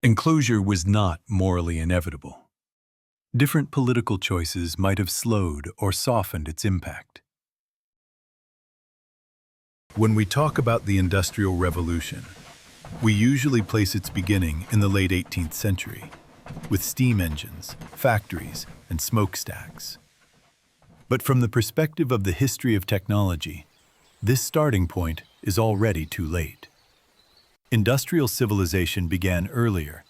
Enclosure was not morally inevitable. Different political choices might have slowed or softened its impact. When we talk about the Industrial Revolution, we usually place its beginning in the late 18th century, with steam engines, factories, and smokestacks. But from the perspective of the history of technology, this starting point is already too late. Industrial civilization began earlier,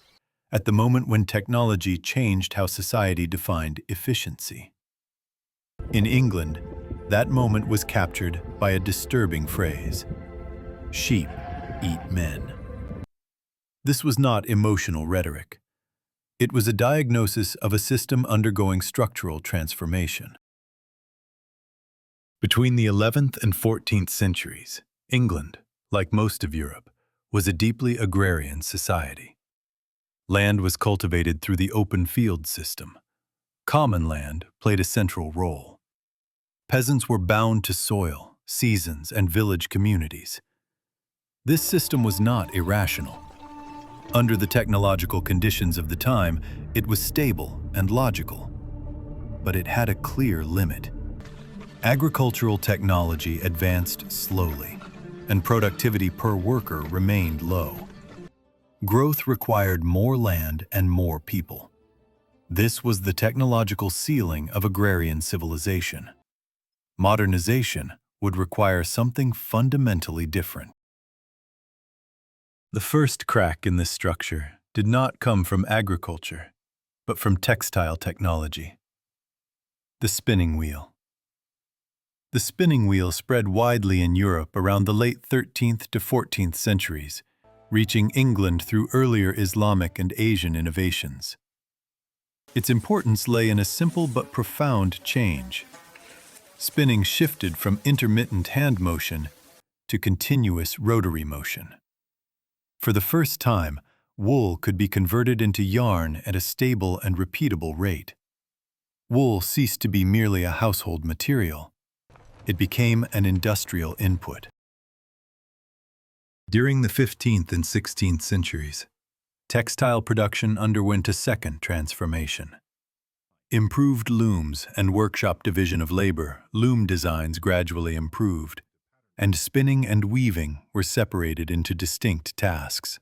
at the moment when technology changed how society defined efficiency. In England, that moment was captured by a disturbing phrase: "Sheep eat men." This was not emotional rhetoric. It was a diagnosis of a system undergoing structural transformation. Between the 11th and 14th centuries, England, like most of Europe, was a deeply agrarian society. Land was cultivated through the open field system. Common land played a central role. Peasants were bound to soil, seasons, and village communities. This system was not irrational. Under the technological conditions of the time, it was stable and logical. But it had a clear limit. Agricultural technology advanced slowly, and productivity per worker remained low. Growth required more land and more people. This was the technological ceiling of agrarian civilization. Modernization would require something fundamentally different. The first crack in this structure did not come from agriculture, but from textile technology. The spinning wheel. The spinning wheel spread widely in Europe around the late 13th to 14th centuries, reaching England through earlier Islamic and Asian innovations. Its importance lay in a simple but profound change. Spinning shifted from intermittent hand motion to continuous rotary motion. For the first time, wool could be converted into yarn at a stable and repeatable rate. Wool ceased to be merely a household material. It became an industrial input. During the 15th and 16th centuries, textile production underwent a second transformation. Improved looms and workshop division of labor, loom designs gradually improved, and spinning and weaving were separated into distinct tasks.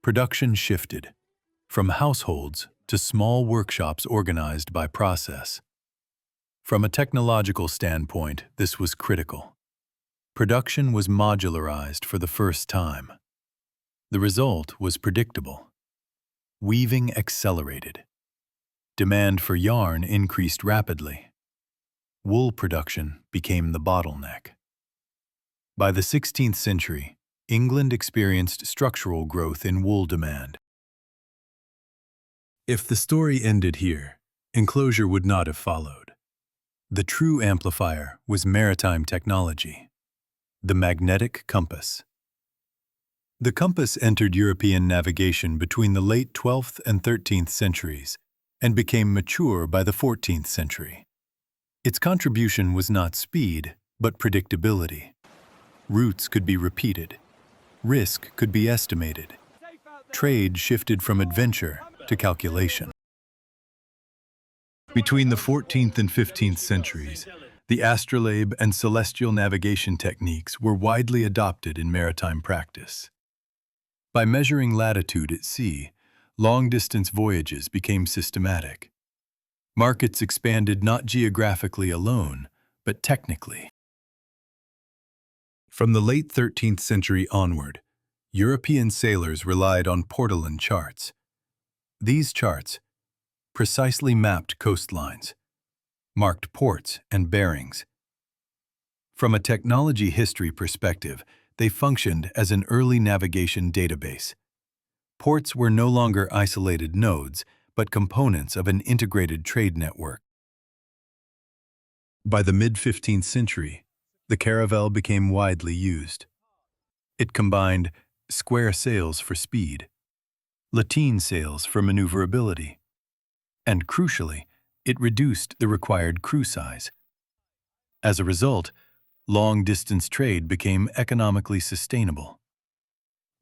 Production shifted from households to small workshops organized by process. From a technological standpoint, this was critical. Production was modularized for the first time. The result was predictable. Weaving accelerated. Demand for yarn increased rapidly. Wool production became the bottleneck. By the 16th century, England experienced structural growth in wool demand. If the story ended here, enclosure would not have followed. The true amplifier was maritime technology, the magnetic compass. The compass entered European navigation between the late 12th and 13th centuries and became mature by the 14th century. Its contribution was not speed, but predictability. Routes could be repeated. Risk could be estimated. Trade shifted from adventure to calculation. Between the 14th and 15th centuries, the astrolabe and celestial navigation techniques were widely adopted in maritime practice. By measuring latitude at sea, long-distance voyages became systematic. Markets expanded not geographically alone, but technically. From the late 13th century onward, European sailors relied on Portolan charts. These charts precisely mapped coastlines, marked ports and bearings. From a technology history perspective, they functioned as an early navigation database. Ports were no longer isolated nodes, but components of an integrated trade network. By the mid-15th century, the caravel became widely used. It combined square sails for speed, lateen sails for maneuverability, and crucially, it reduced the required crew size. As a result, long-distance trade became economically sustainable.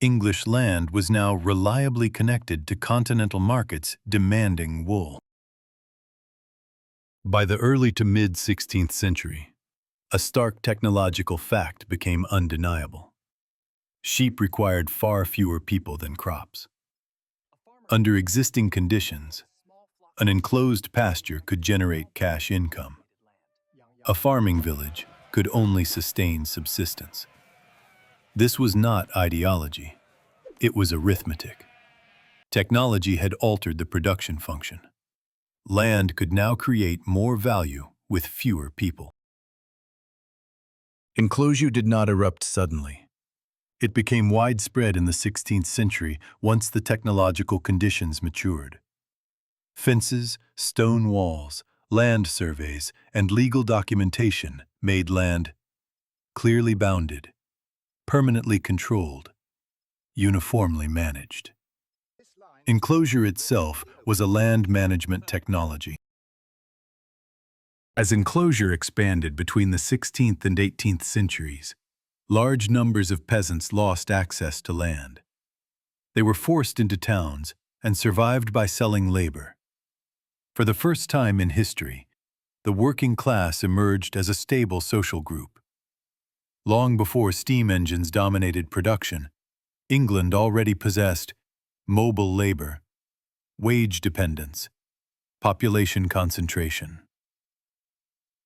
English land was now reliably connected to continental markets demanding wool. By the early to mid-16th century, a stark technological fact became undeniable. Sheep required far fewer people than crops. Under existing conditions, an enclosed pasture could generate cash income. A farming village could only sustain subsistence. This was not ideology, it was arithmetic. Technology had altered the production function. Land could now create more value with fewer people. Enclosure did not erupt suddenly. It became widespread in the 16th century once the technological conditions matured. Fences, stone walls, land surveys, and legal documentation made land clearly bounded, permanently controlled, uniformly managed. Enclosure itself was a land management technology. As enclosure expanded between the 16th and 18th centuries, large numbers of peasants lost access to land. They were forced into towns and survived by selling labor. For the first time in history, the working class emerged as a stable social group. Long before steam engines dominated production, England already possessed mobile labor, wage dependence, population concentration.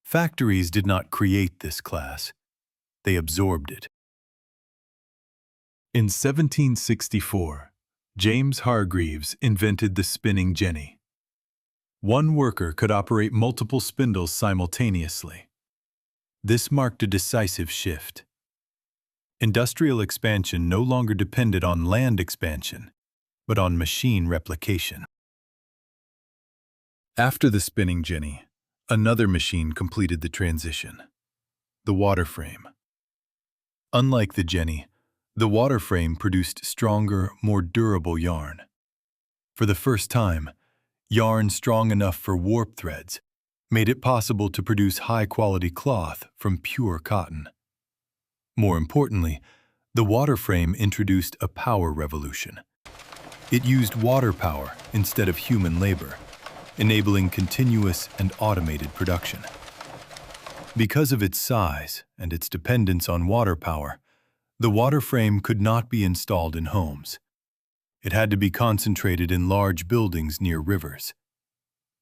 Factories did not create this class, they absorbed it. In 1764, James Hargreaves invented the spinning jenny. One worker could operate multiple spindles simultaneously. This marked a decisive shift. Industrial expansion no longer depended on land expansion, but on machine replication. After the spinning jenny, another machine completed the transition: the water frame. Unlike the jenny, the water frame produced stronger, more durable yarn. For the first time, yarn strong enough for warp threads made it possible to produce high-quality cloth from pure cotton. More importantly, the water frame introduced a power revolution. It used water power instead of human labor, enabling continuous and automated production. Because of its size and its dependence on water power, the water frame could not be installed in homes. It had to be concentrated in large buildings near rivers.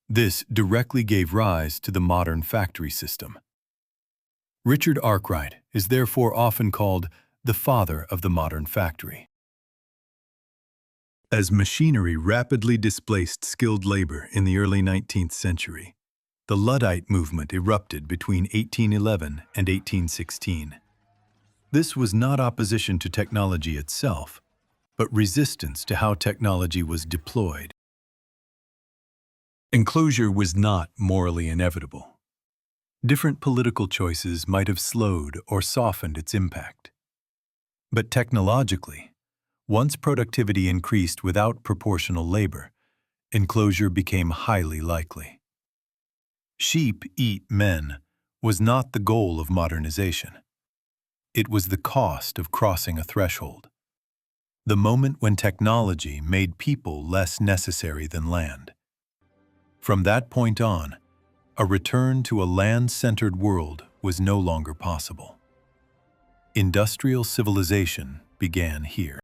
This directly gave rise to the modern factory system. Richard Arkwright is therefore often called the father of the modern factory. As machinery rapidly displaced skilled labor in the early 19th century, the Luddite movement erupted between 1811 and 1816. This was not opposition to technology itself, but resistance to how technology was deployed. Enclosure was not morally inevitable. Different political choices might have slowed or softened its impact. But technologically, once productivity increased without proportional labor, enclosure became highly likely. Sheep eat men was not the goal of modernization. It was the cost of crossing a threshold. The moment when technology made people less necessary than land. From that point on, a return to a land-centered world was no longer possible. Industrial civilization began here.